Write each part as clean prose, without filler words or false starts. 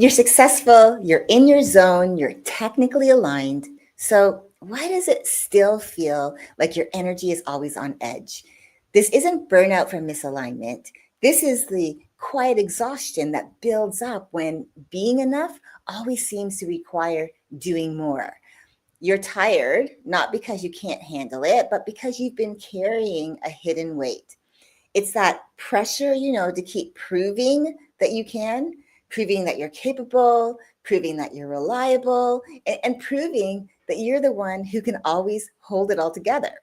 You're successful, you're in your zone, you're technically aligned. So, why does it still feel like your energy is always on edge? This isn't burnout from misalignment. This is the quiet exhaustion that builds up when being enough always seems to require doing more. You're tired, not because you can't handle it, but because you've been carrying a hidden weight. It's that pressure, to keep proving that you can, proving that you're capable, proving that you're reliable, and proving that you're the one who can always hold it all together.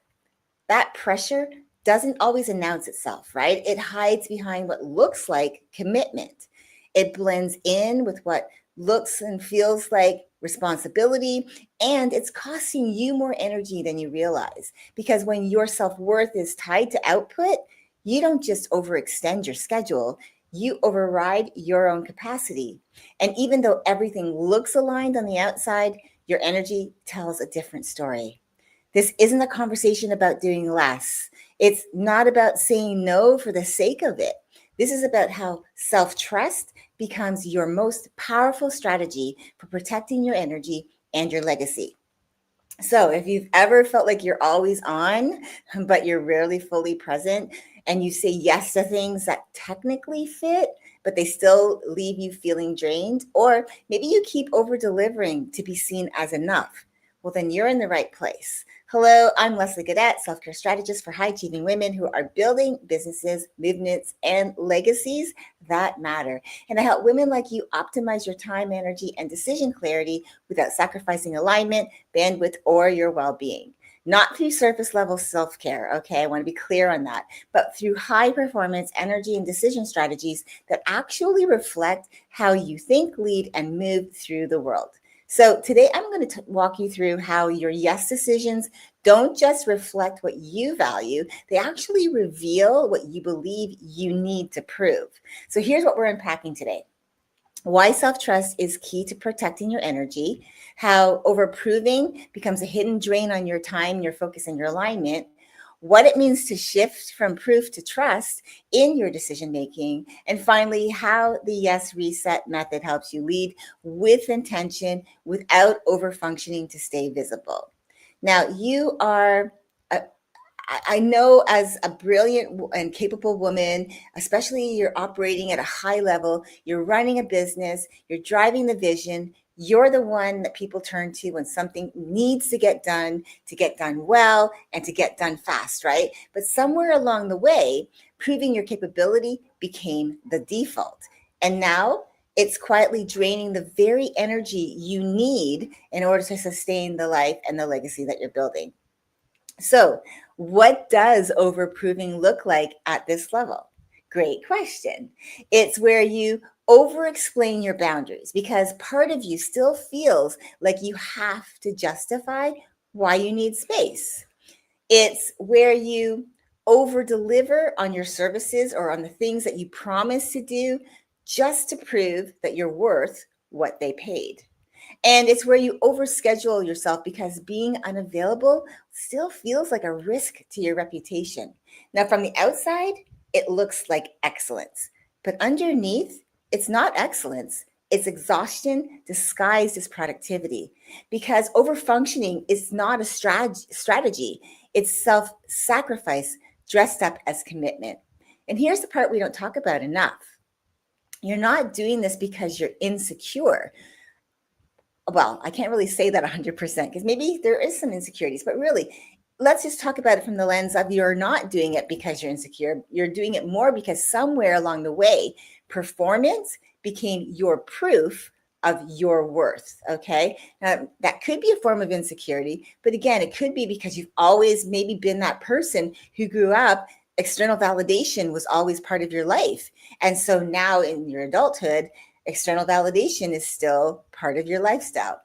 That pressure doesn't always announce itself, right? It hides behind what looks like commitment. It blends in with what looks and feels like responsibility, and it's costing you more energy than you realize. Because when your self worth is tied to output, you don't just overextend your schedule, you override your own capacity. And even though everything looks aligned on the outside, your energy tells a different story. This isn't a conversation about doing less. It's not about saying no for the sake of it. This is about how self trust becomes your most powerful strategy for protecting your energy and your legacy. So, if you've ever felt like you're always on, but you're rarely fully present, and you say yes to things that technically fit, but they still leave you feeling drained, or maybe you keep over delivering to be seen as enough, well, then you're in the right place. Hello, I'm Leslie Gadet, self care strategist for high achieving women who are building businesses, movements, and legacies that matter. And I help women like you optimize your time, energy, and decision clarity without sacrificing alignment, bandwidth, or your well being. Not through surface level self care, okay? I want to be clear on that, but through high performance energy and decision strategies that actually reflect how you think, lead, and move through the world. So today I'm going to walk you through how your yes decisions don't just reflect what you value, they actually reveal what you believe you need to prove. So here's what we're unpacking today: why self trust is key to protecting your energy, how overproving becomes a hidden drain on your time, your focus, and your alignment, what it means to shift from proof to trust in your decision making, and finally, how the yes reset method helps you lead with intention without over functioning to stay visible. Now, you are I know as a brilliant and capable woman, especially you're operating at a high level, you're running a business, you're driving the vision, you're the one that people turn to when something needs to get done well, and to get done fast, right? But somewhere along the way, proving your capability became the default. And now it's quietly draining the very energy you need in order to sustain the life and the legacy that you're building. So, what does overproving look like at this level? Great question. It's where you over explain your boundaries because part of you still feels like you have to justify why you need space. It's where you over deliver on your services or on the things that you promise to do just to prove that you're worth what they paid. And it's where you overschedule yourself because being unavailable still feels like a risk to your reputation. Now, from the outside, it looks like excellence, but underneath, it's not excellence. It's exhaustion disguised as productivity because overfunctioning is not a strategy. It's self sacrifice dressed up as commitment. And here's the part we don't talk about enough: you're not doing this because you're insecure. Well, I can't really say that 100% because maybe there is some insecurities, but really, let's just talk about it from the lens of you're not doing it because you're insecure. You're doing it more because somewhere along the way, performance became your proof of your worth. Okay. Now, that could be a form of insecurity, but again, it could be because you've always maybe been that person who grew up. External validation was always part of your life. And so now in your adulthood, external validation is still part of your lifestyle.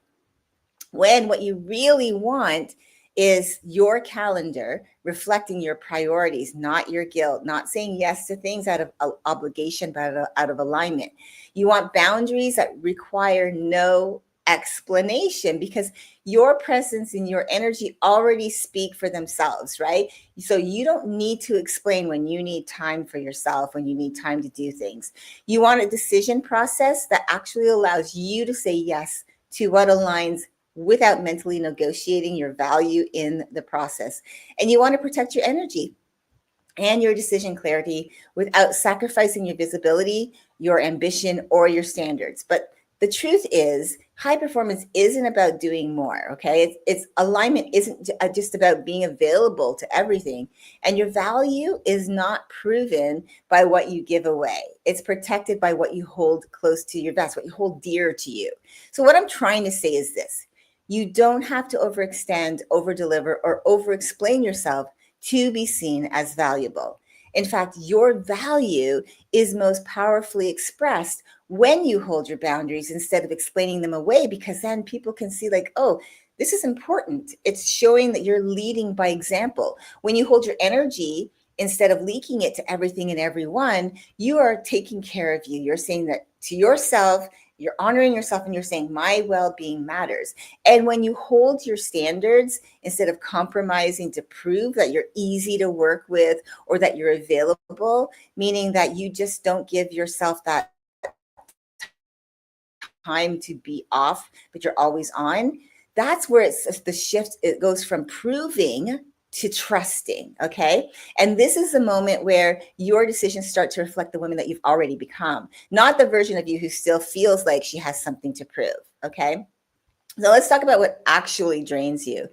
When what you really want is your calendar reflecting your priorities, not your guilt, not saying yes to things out of obligation, but out of alignment. You want boundaries that require no explanation, because your presence and your energy already speak for themselves, right? So you don't need to explain when you need time for yourself, when you need time to do things. You want a decision process that actually allows you to say yes to what aligns without mentally negotiating your value in the process. And you want to protect your energy and your decision clarity without sacrificing your visibility, your ambition, or your standards. But the truth is, high performance isn't about doing more, okay? It's alignment isn't just about being available to everything. And your value is not proven by what you give away. It's protected by what you hold close to your vest, what you hold dear to you. So what I'm trying to say is this: you don't have to overextend, overdeliver, or overexplain yourself to be seen as valuable. In fact, your value is most powerfully expressed when you hold your boundaries instead of explaining them away, because then people can see, like, oh, this is important. It's showing that you're leading by example. When you hold your energy instead of leaking it to everything and everyone, you are taking care of you. You're saying that to yourself, you're honoring yourself, and you're saying, my well-being matters. And when you hold your standards instead of compromising to prove that you're easy to work with or that you're available, meaning that you just don't give yourself that time to be off, but you're always on, that's where it's the shift. It goes from proving to trusting, okay? And this is the moment where your decisions start to reflect the woman that you've already become, not the version of you who still feels like she has something to prove, okay? So let's talk about what actually drains you.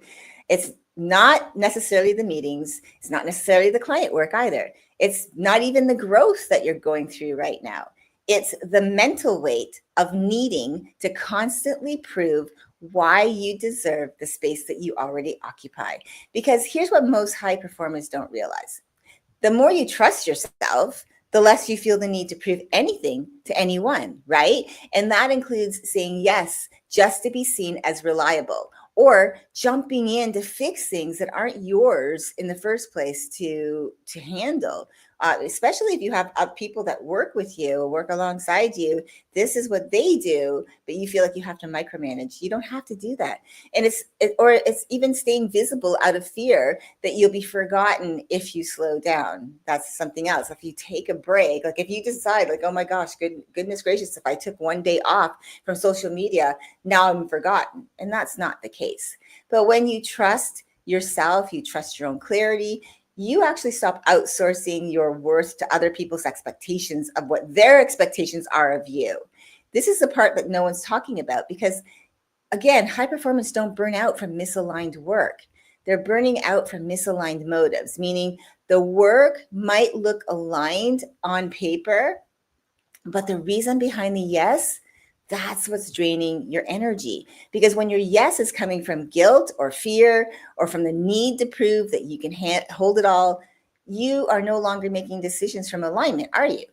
It's not necessarily the meetings. It's not necessarily the client work either. It's not even the growth that you're going through right now. It's the mental weight of needing to constantly prove why you deserve the space that you already occupy. Because here's what most high performers don't realize: the more you trust yourself, the less you feel the need to prove anything to anyone, right? And that includes saying yes just to be seen as reliable, or jumping in to fix things that aren't yours in the first place to handle. Especially if you have people that work with you or work alongside you, this is what they do, but you feel like you have to micromanage. You don't have to do that. And or it's even staying visible out of fear that you'll be forgotten if you slow down. That's something else. If you take a break, like if you decide, like, oh my gosh, goodness gracious, if I took one day off from social media, now I'm forgotten. And that's not the case. But when you trust yourself, you trust your own clarity, you actually stop outsourcing your worth to other people's expectations of what their expectations are of you. This is the part that no one's talking about, because again, high performance don't burn out from misaligned work. They're burning out from misaligned motives, meaning the work might look aligned on paper, but the reason behind the yes, that's what's draining your energy. Because when your yes is coming from guilt or fear or from the need to prove that you can hold it all, you are no longer making decisions from alignment, are you?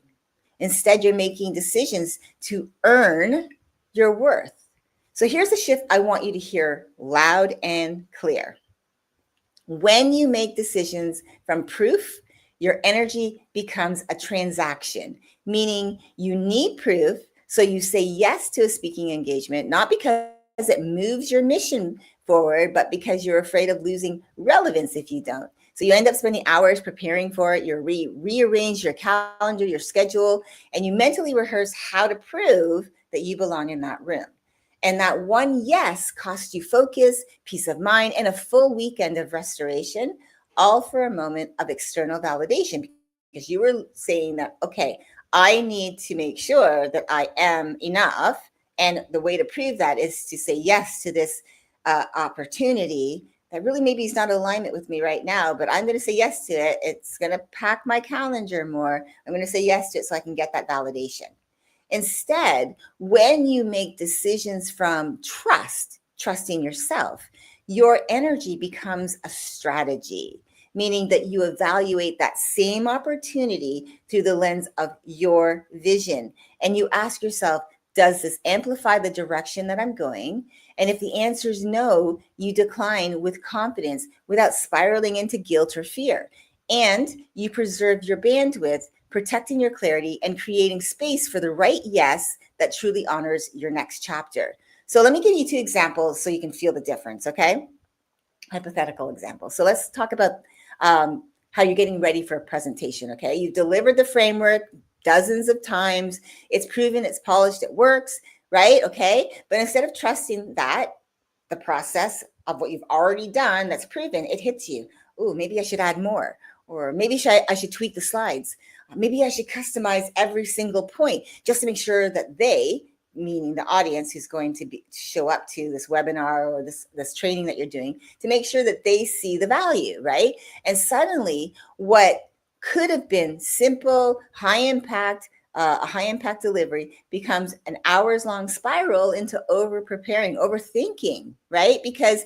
Instead, you're making decisions to earn your worth. So here's the shift I want you to hear loud and clear. When you make decisions from proof, your energy becomes a transaction, meaning you need proof. So you say yes to a speaking engagement, not because it moves your mission forward, but because you're afraid of losing relevance if you don't. So you end up spending hours preparing for it. You rearrange your calendar, your schedule, and you mentally rehearse how to prove that you belong in that room. And that one yes cost you focus, peace of mind, and a full weekend of restoration, all for a moment of external validation, because you were saying that, okay, I need to make sure that I am enough. And the way to prove that is to say yes to this opportunity that really maybe is not in alignment with me right now, but I'm going to say yes to it. It's going to pack my calendar more. I'm going to say yes to it so I can get that validation. Instead, when you make decisions from trusting yourself, your energy becomes a strategy, meaning that you evaluate that same opportunity through the lens of your vision. And you ask yourself, does this amplify the direction that I'm going? And if the answer is no, you decline with confidence without spiraling into guilt or fear. And you preserve your bandwidth, protecting your clarity and creating space for the right yes that truly honors your next chapter. So let me give you two examples so you can feel the difference, okay? Hypothetical example. So let's talk about how you're getting ready for a presentation, okay? You've delivered the framework dozens of times. It's proven, it's polished, it works, right? Okay. But instead of trusting that, the process of what you've already done that's proven, it hits you. Oh, maybe I should add more. Or maybe I should tweak the slides. Maybe I should customize every single point just to make sure that they, meaning the audience who's going to show up to this webinar or this training that you're doing, to make sure that they see the value, right? And suddenly what could have been simple, a high impact delivery becomes an hours long spiral into over preparing, overthinking, right? Because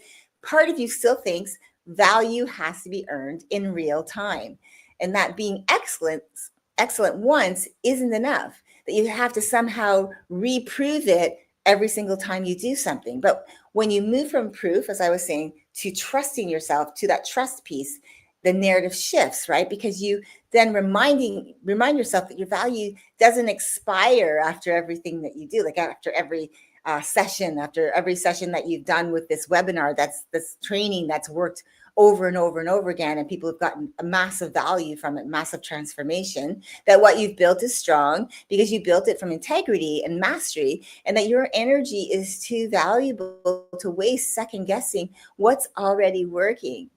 part of you still thinks value has to be earned in real time, and that being excellent once isn't enough, that you have to somehow reprove it every single time you do something. But when you move from proof, as I was saying, to trusting yourself, to that trust piece, the narrative shifts, right? Because you then remind yourself that your value doesn't expire after everything that you do, like after every session, after every session that you've done with this webinar, that's this training that's worked over and over and over again, and people have gotten a massive value from it, massive transformation, that what you've built is strong because you built it from integrity and mastery, and that your energy is too valuable to waste second guessing what's already working.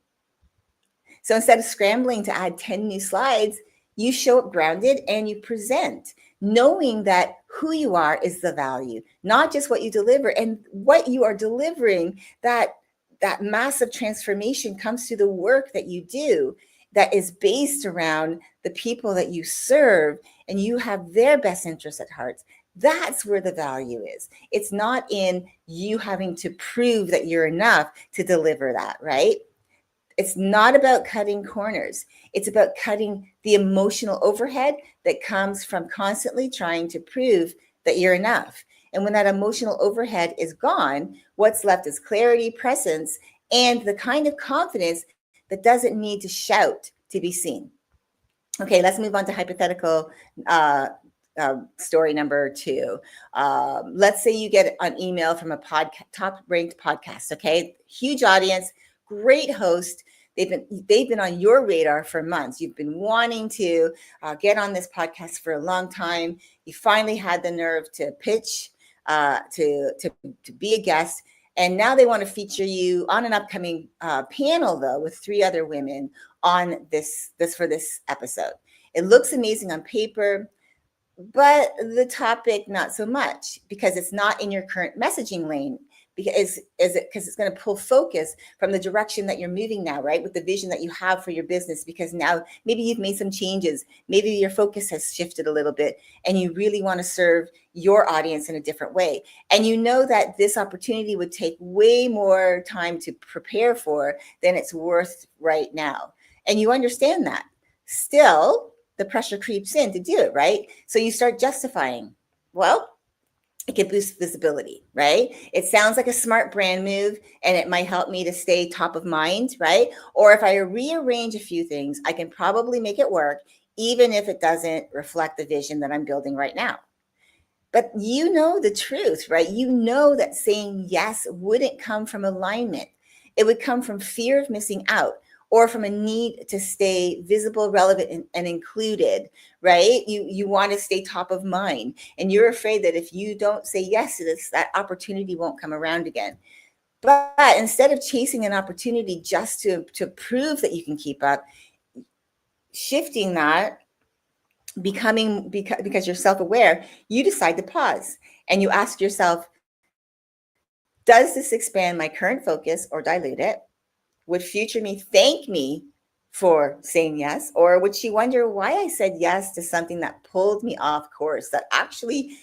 So instead of scrambling to add 10 new slides, you show up grounded and you present, knowing that who you are is the value, not just what you deliver. And what you are delivering, that massive transformation comes through the work that you do that is based around the people that you serve, and you have their best interests at heart. That's where the value is. It's not in you having to prove that you're enough to deliver that, right? It's not about cutting corners. It's about cutting the emotional overhead that comes from constantly trying to prove that you're enough. And when that emotional overhead is gone, what's left is clarity, presence, and the kind of confidence that doesn't need to shout to be seen. Okay, let's move on to hypothetical story number 2. Let's say you get an email from a top-ranked podcast. Okay, huge audience, great host. They've been on your radar for months. You've been wanting to get on this podcast for a long time. You finally had the nerve to pitch, to be a guest. And now they want to feature you on an upcoming panel, though, with 3 other women on this for this episode. It looks amazing on paper, but the topic not so much, because it's not in your current messaging lane. Because it's going to pull focus from the direction that you're moving now, right? With the vision that you have for your business, because now maybe you've made some changes. Maybe your focus has shifted a little bit and you really want to serve your audience in a different way. And you know that this opportunity would take way more time to prepare for than it's worth right now. And you understand that. Still, the pressure creeps in to do it, right? So you start justifying, well, it can boost visibility, right? It sounds like a smart brand move, and it might help me to stay top of mind, right? Or if I rearrange a few things, I can probably make it work, even if it doesn't reflect the vision that I'm building right now. But you know the truth, right? You know that saying yes wouldn't come from alignment. It would come from fear of missing out, or from a need to stay visible, relevant, and included, right? You want to stay top of mind, and you're afraid that if you don't say yes to this, that opportunity won't come around again. But instead of chasing an opportunity just to prove that you can keep up, shifting that, because you're self-aware, you decide to pause and you ask yourself, does this expand my current focus or dilute it? Would future me thank me for saying yes? Or would she wonder why I said yes to something that pulled me off course, that actually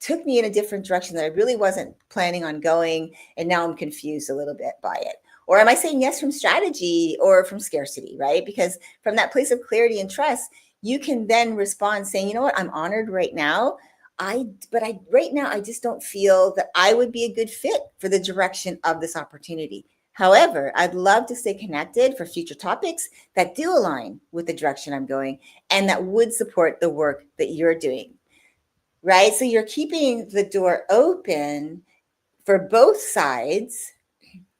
took me in a different direction that I really wasn't planning on going, and now I'm confused a little bit by it? Or am I saying yes from strategy or from scarcity, right? Because from that place of clarity and trust, you can then respond saying, you know what, I'm honored right now. Right now, I just don't feel that I would be a good fit for the direction of this opportunity. However, I'd love to stay connected for future topics that do align with the direction I'm going and that would support the work that you're doing, right? So you're keeping the door open for both sides,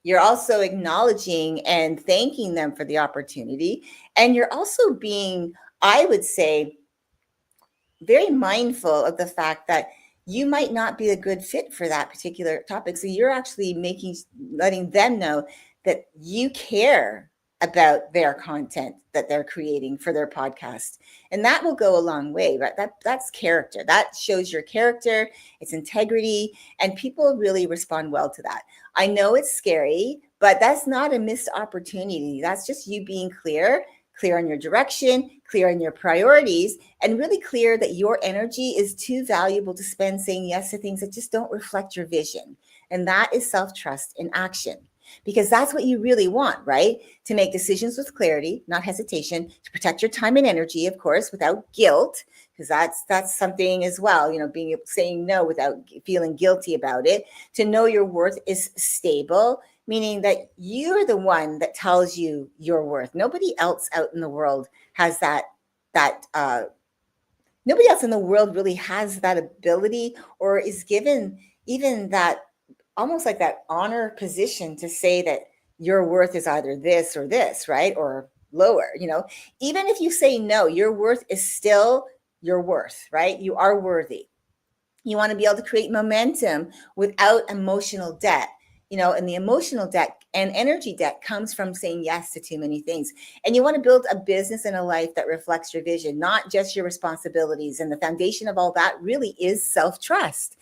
you're also acknowledging and thanking them for the opportunity. And you're also being, I would say, very mindful of the fact that you might not be a good fit for that particular topic. So you're actually letting them know that you care about their content that they're creating for their podcast. And that will go a long way, right? That's character. That shows your character, it's integrity, and people really respond well to that. I know it's scary, but that's not a missed opportunity. That's just you being clear on your direction, clear on your priorities, and really clear that your energy is too valuable to spend saying yes to things that just don't reflect your vision. And that is self-trust in action. Because that's what you really want, right? To make decisions with clarity, not hesitation, to protect your time and energy, of course, without guilt, because that's something as well, saying no without feeling guilty about it. To know your worth is stable, meaning that you're the one that tells you your worth. Nobody else out in the world has nobody else in the world really has that ability or is given even that, almost like that honor position to say that your worth is either this or this, right? Or lower, even if you say no, your worth is still your worth, right? You are worthy. You want to be able to create momentum without emotional debt, and the emotional debt and energy debt comes from saying yes to too many things. And you want to build a business and a life that reflects your vision, not just your responsibilities. And the foundation of all that really is self-trust.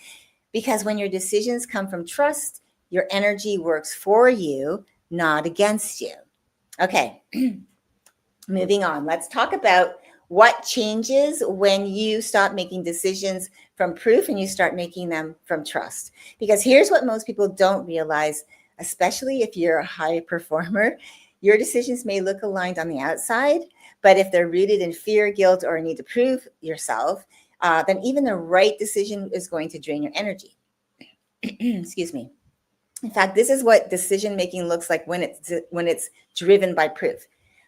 Because when your decisions come from trust, your energy works for you, not against you. Okay, moving on. Let's talk about what changes when you stop making decisions from proof and you start making them from trust. Because here's what most people don't realize, especially if you're a high performer. Your decisions may look aligned on the outside, but if they're rooted in fear, guilt, or a need to prove yourself, then even the right decision is going to drain your energy. Excuse me. In fact, this is what decision making looks like when it's driven by proof.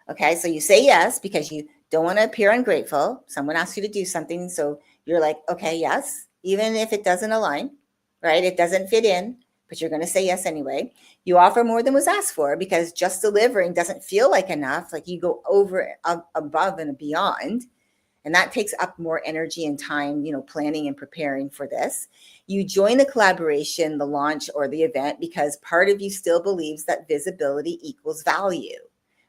Okay, so you say yes because you don't want to appear ungrateful. Someone asks you to do something, so you're like, okay, yes, even if it doesn't align, right? It doesn't fit in, but you're going to say yes anyway. You offer more than was asked for because just delivering doesn't feel like enough. Like you go over, above and beyond. And that takes up more energy and time, planning and preparing for this. You join the collaboration, the launch, or the event because part of you still believes that visibility equals value,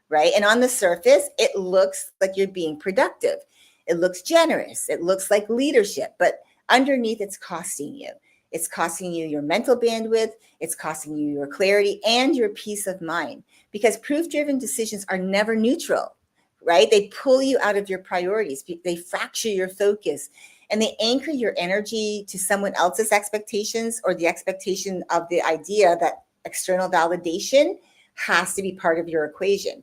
right? And on the surface, it looks like you're being productive. It looks generous. It looks like leadership, but underneath it's costing you. It's costing you your mental bandwidth. It's costing you your clarity and your peace of mind because proof-driven decisions are never neutral. Right? They pull you out of your priorities. They fracture your focus and they anchor your energy to someone else's expectations or the expectation of the idea that external validation has to be part of your equation.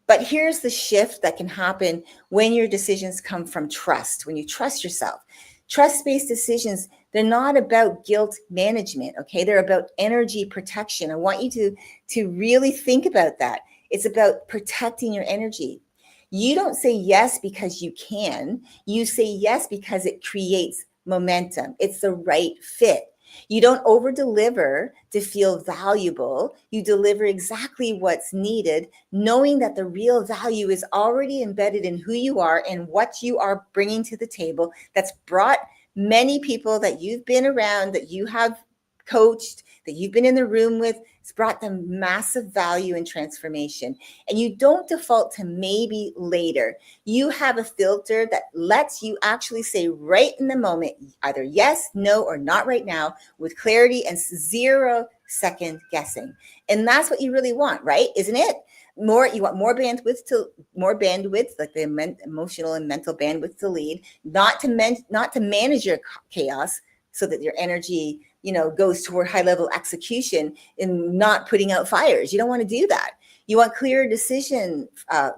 But here's the shift that can happen when your decisions come from trust, when you trust yourself. Trust-based decisions, they're not about guilt management, okay? They're about energy protection. I want you to really think about that. It's about protecting your energy. You don't say yes because you can. You say yes because it creates momentum. It's the right fit. You don't over-deliver to feel valuable. You deliver exactly what's needed, knowing that the real value is already embedded in who you are and what you are bringing to the table that's brought many people that you've been around, that you have coached, that you've been in the room with. It's brought them massive value and transformation. And you don't default to maybe later. You have a filter that lets you actually say right in the moment, either yes, no, or not right now, with clarity and 0 second guessing. And that's what you really want, right? Isn't it? You want more bandwidth, like the emotional and mental bandwidth to lead, not to manage your chaos so that your energy goes toward high level execution and not putting out fires. You don't want to do that. You want clearer decision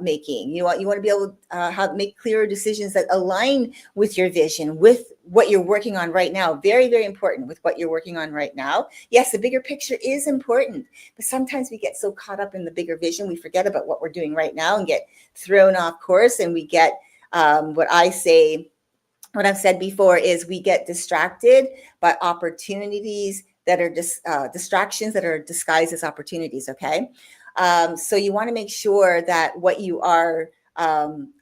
making. You want to be able to make clearer decisions that align with your vision, with what you're working on right now. Very, very important with what you're working on right now. Yes, the bigger picture is important, but sometimes we get so caught up in the bigger vision, we forget about what we're doing right now and get thrown off course. And we get what I've said before is we get distracted by opportunities that are just distractions that are disguised as opportunities. Okay. So you want to make sure that what you are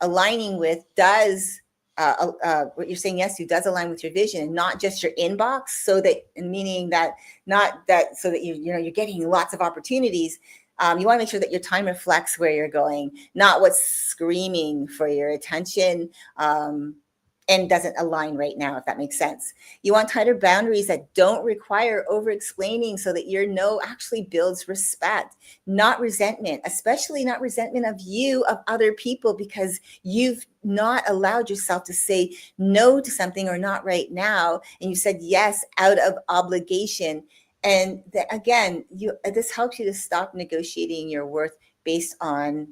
aligning with does what you're saying yes to does align with your vision, not just your inbox. So that, meaning that, not that, so that you're getting lots of opportunities. You want to make sure that your time reflects where you're going, not what's screaming for your attention. And doesn't align right now, if that makes sense. You want tighter boundaries that don't require over explaining, so that your no actually builds respect, not resentment, especially not resentment of you, of other people, because you've not allowed yourself to say no to something, or not right now, and you said yes out of obligation. And again, this helps you to stop negotiating your worth based on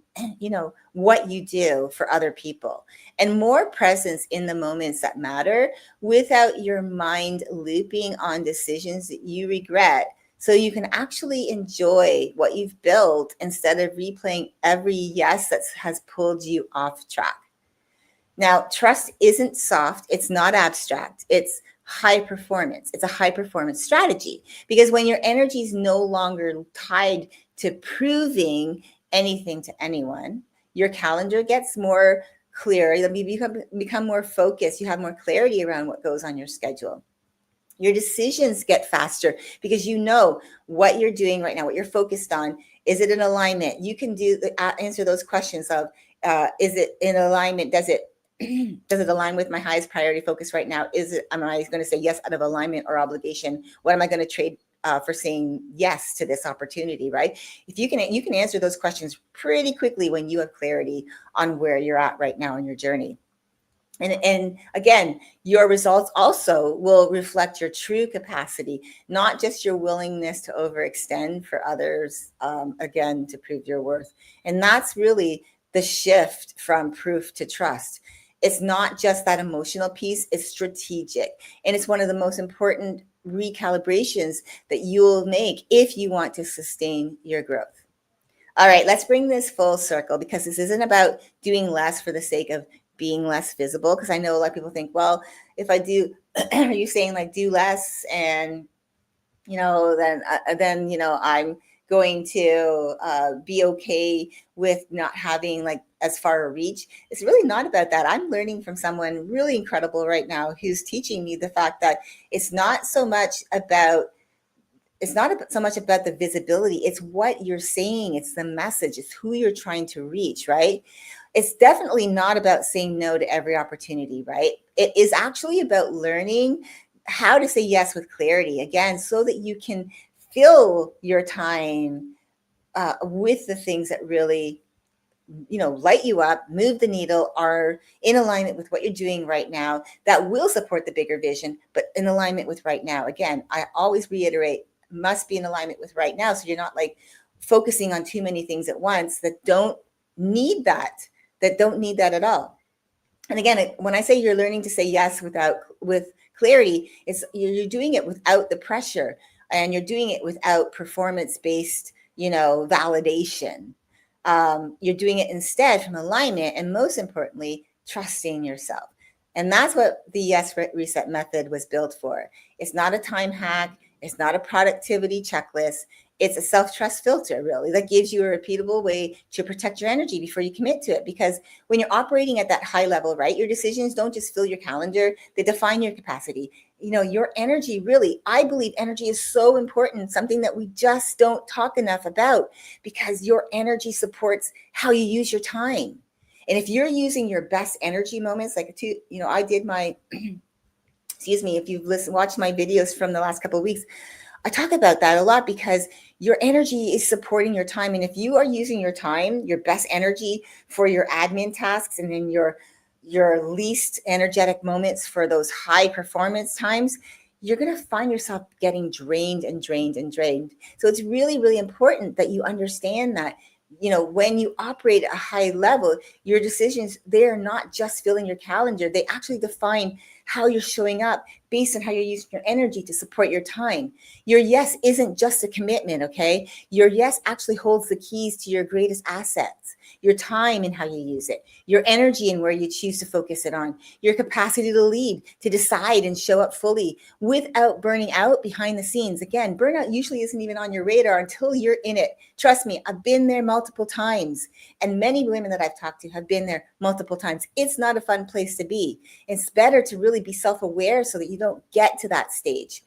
what you do for other people, and more presence in the moments that matter, without your mind looping on decisions that you regret, so you can actually enjoy what you've built instead of replaying every yes that has pulled you off track. Now, trust isn't soft, it's not abstract, it's high performance. It's a high performance strategy, because when your energy is no longer tied to proving anything to anyone, your calendar gets more clear. You become more focused. You have more clarity around what goes on your schedule. Your decisions get faster, because you know what you're doing right now, what you're focused on. Is it in alignment? You can answer those questions of, is it in alignment? Does it does it align with my highest priority focus right now? Am I going to say yes out of alignment or obligation? What am I going to trade for saying yes to this opportunity, right? If you can answer those questions pretty quickly when you have clarity on where you're at right now in your journey. And again, your results also will reflect your true capacity, not just your willingness to overextend for others, again, to prove your worth. And that's really the shift from proof to trust. It's not just that emotional piece, it's strategic. And it's one of the most important recalibrations that you'll make if you want to sustain your growth. All right, let's bring this full circle, because this isn't about doing less for the sake of being less visible. Because I know a lot of people think, well, if I do, are you saying like do less, and then I'm going to be okay with not having like as far a reach? It's really not about that. I'm learning from someone really incredible right now who's teaching me the fact that it's not so much about the visibility. It's what you're saying. It's the message. It's who you're trying to reach, right? It's definitely not about saying no to every opportunity, right? It is actually about learning how to say yes with clarity, again, so that you can fill your time with the things that really light you up, move the needle, are in alignment with what you're doing right now, that will support the bigger vision, but in alignment with right now. Again, I always reiterate, must be in alignment with right now, so you're not like focusing on too many things at once that don't need that at all. And again, when I say you're learning to say yes with clarity, it's you're doing it without the pressure, and you're doing it without performance based validation. You're doing it instead from alignment, and most importantly, trusting yourself. And that's what the Yes Reset method was built for. It's not a time hack. It's not a productivity checklist. It's a self-trust filter, really, that gives you a repeatable way to protect your energy before you commit to it. Because when you're operating at that high level, right, your decisions don't just fill your calendar, they define your capacity. Your energy, really, I believe energy is so important, something that we just don't talk enough about, because your energy supports how you use your time. And if you're using your best energy moments, like, I did my, excuse me, if you've watched my videos from the last couple of weeks, I talk about that a lot, because your energy is supporting your time. And if you are using your time, your best energy, for your admin tasks, and then your least energetic moments for those high performance times, you're going to find yourself getting drained and drained and drained. So it's really, really important that you understand that, when you operate at a high level, your decisions, they are not just filling your calendar. They actually define how you're showing up based on how you're using your energy to support your time. Your yes isn't just a commitment, okay? Your yes actually holds the keys to your greatest assets, your time and how you use it, your energy and where you choose to focus it on, your capacity to lead, to decide and show up fully without burning out behind the scenes. Again, burnout usually isn't even on your radar until you're in it. Trust me, I've been there multiple times, and many women that I've talked to have been there multiple times. It's not a fun place to be. It's better to really be self-aware so that you don't get to that stage.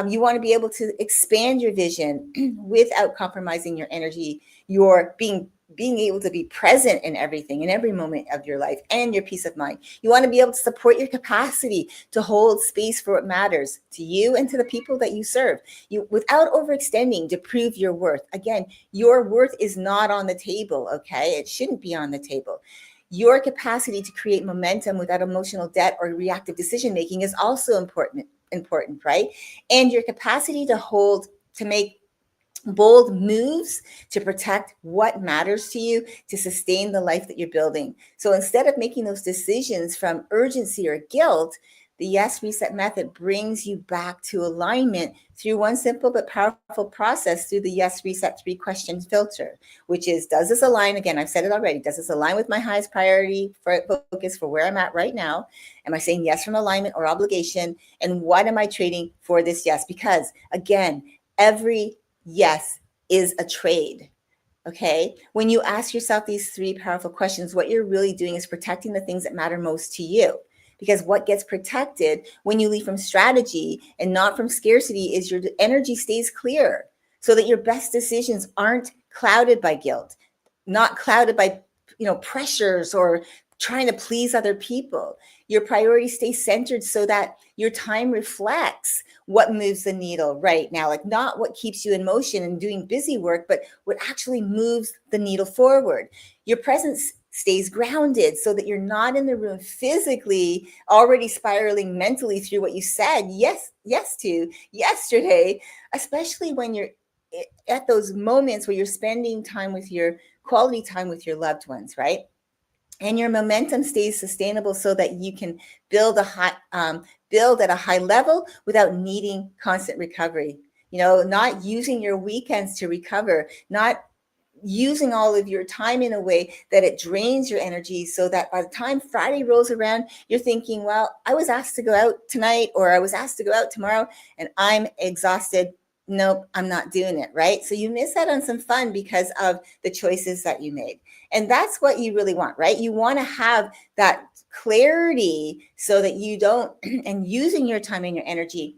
You want to be able to expand your vision without compromising your energy, your being able to be present in everything, in every moment of your life, and your peace of mind. You want to be able to support your capacity to hold space for what matters to you and to the people that you serve. You, without overextending to prove your worth. Again, your worth is not on the table, okay? It shouldn't be on the table. Your capacity to create momentum without emotional debt or reactive decision making is also important, right? And your capacity to make bold moves to protect what matters to you, to sustain the life that you're building. So instead of making those decisions from urgency or guilt, the Yes Reset method brings you back to alignment through one simple but powerful process through the Yes Reset 3-question filter, which is, does this align? Again, I've said it already. Does this align with my highest priority for focus for where I'm at right now? Am I saying yes from alignment or obligation? And what am I trading for this yes? Because again, every yes is a trade. Okay. When you ask yourself these 3 powerful questions, what you're really doing is protecting the things that matter most to you. Because what gets protected when you leave from strategy and not from scarcity is your energy stays clear so that your best decisions aren't clouded by guilt, not clouded by pressures or trying to please other people. Your priorities stay centered so that your time reflects what moves the needle right now, like not what keeps you in motion and doing busy work, but what actually moves the needle forward. Your presence stays grounded so that you're not in the room physically already spiraling mentally through what you said yes to yesterday, especially when you're at those moments where you're spending time with your quality time with your loved ones, right? And your momentum stays sustainable so that you can build at a high level without needing constant recovery. Not using your weekends to recover, not using all of your time in a way that it drains your energy so that by the time Friday rolls around, you're thinking, well, I was asked to go out tonight or I was asked to go out tomorrow and I'm exhausted. Nope, I'm not doing it, right? So you miss out on some fun because of the choices that you made. And that's what you really want, right? You want to have that clarity so that you don't, and using your time and your energy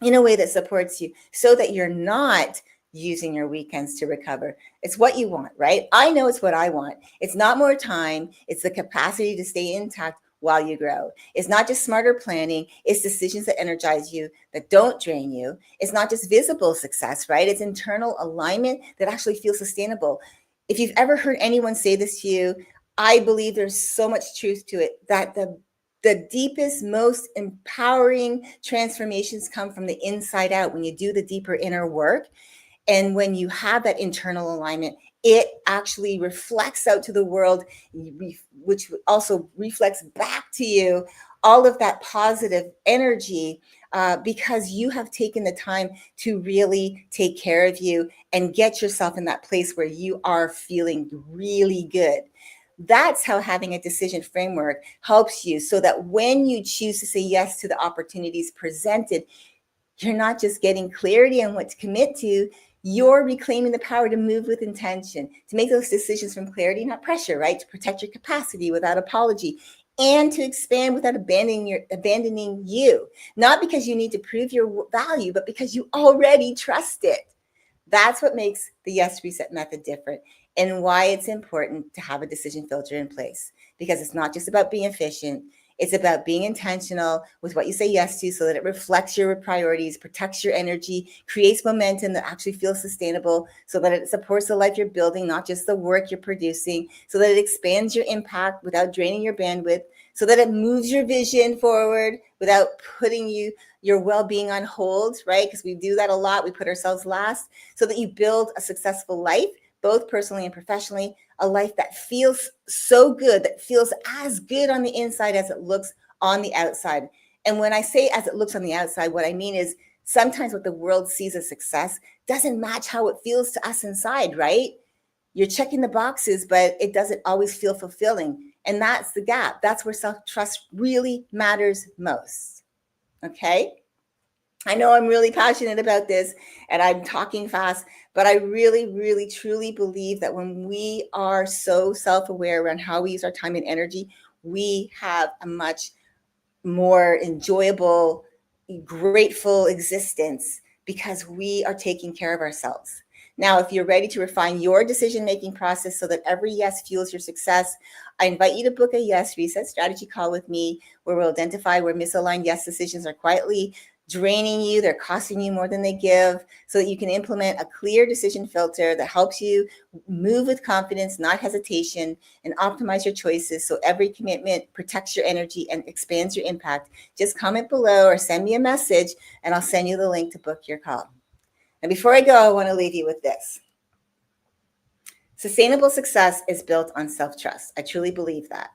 in a way that supports you so that you're not using your weekends to recover. It's what you want, right? I know it's what I want. It's not more time. It's the capacity to stay intact while you grow. It's not just smarter planning. It's decisions that energize you, that don't drain you. It's not just visible success, right? It's internal alignment that actually feels sustainable. If you've ever heard anyone say this to you, I believe there's so much truth to it that the deepest, most empowering transformations come from the inside out when you do the deeper inner work. And when you have that internal alignment, it actually reflects out to the world, which also reflects back to you all of that positive energy because you have taken the time to really take care of you and get yourself in that place where you are feeling really good. That's how having a decision framework helps you so that when you choose to say yes to the opportunities presented, you're not just getting clarity on what to commit to, you're reclaiming the power to move with intention, to make those decisions from clarity, not pressure, right? To protect your capacity without apology and to expand without abandoning you, not because you need to prove your value, but because you already trust it. That's what makes the Yes Reset method different and why it's important to have a decision filter in place, because it's not just about being efficient. It's about being intentional with what you say yes to so that it reflects your priorities, protects your energy, creates momentum that actually feels sustainable so that it supports the life you're building, not just the work you're producing, so that it expands your impact without draining your bandwidth, so that it moves your vision forward without putting your well-being on hold, right? Because we do that a lot. We put ourselves last, so that you build a successful life, both personally and professionally, a life that feels so good, that feels as good on the inside as it looks on the outside. And when I say as it looks on the outside, what I mean is sometimes what the world sees as success doesn't match how it feels to us inside, right? You're checking the boxes, but it doesn't always feel fulfilling. And that's the gap. That's where self trust really matters most. Okay? I know I'm really passionate about this and I'm talking fast, but I really, really, truly believe that when we are so self aware around how we use our time and energy, we have a much more enjoyable, grateful existence because we are taking care of ourselves. Now, if you're ready to refine your decision making process so that every yes fuels your success, I invite you to book a yes reset strategy call with me where we'll identify where misaligned yes decisions are quietly draining you, they're costing you more than they give, so that you can implement a clear decision filter that helps you move with confidence, not hesitation, and optimize your choices so every commitment protects your energy and expands your impact. Just comment below or send me a message and I'll send you the link to book your call. And before I go, I want to leave you with this. Sustainable success is built on self-trust. I truly believe that.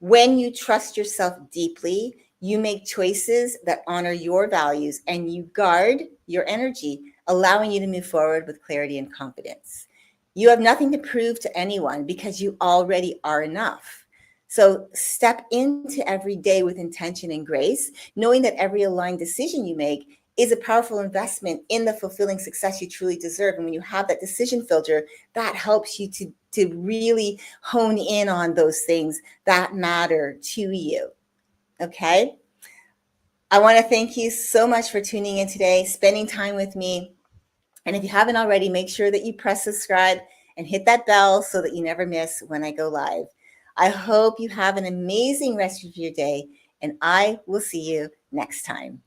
When you trust yourself deeply, you make choices that honor your values and you guard your energy, allowing you to move forward with clarity and confidence. You have nothing to prove to anyone because you already are enough. So step into every day with intention and grace, knowing that every aligned decision you make is a powerful investment in the fulfilling success you truly deserve. And when you have that decision filter, that helps you to really hone in on those things that matter to you. Okay? I want to thank you so much for tuning in today, spending time with me. And if you haven't already, make sure that you press subscribe and hit that bell so that you never miss when I go live. I hope you have an amazing rest of your day, and I will see you next time.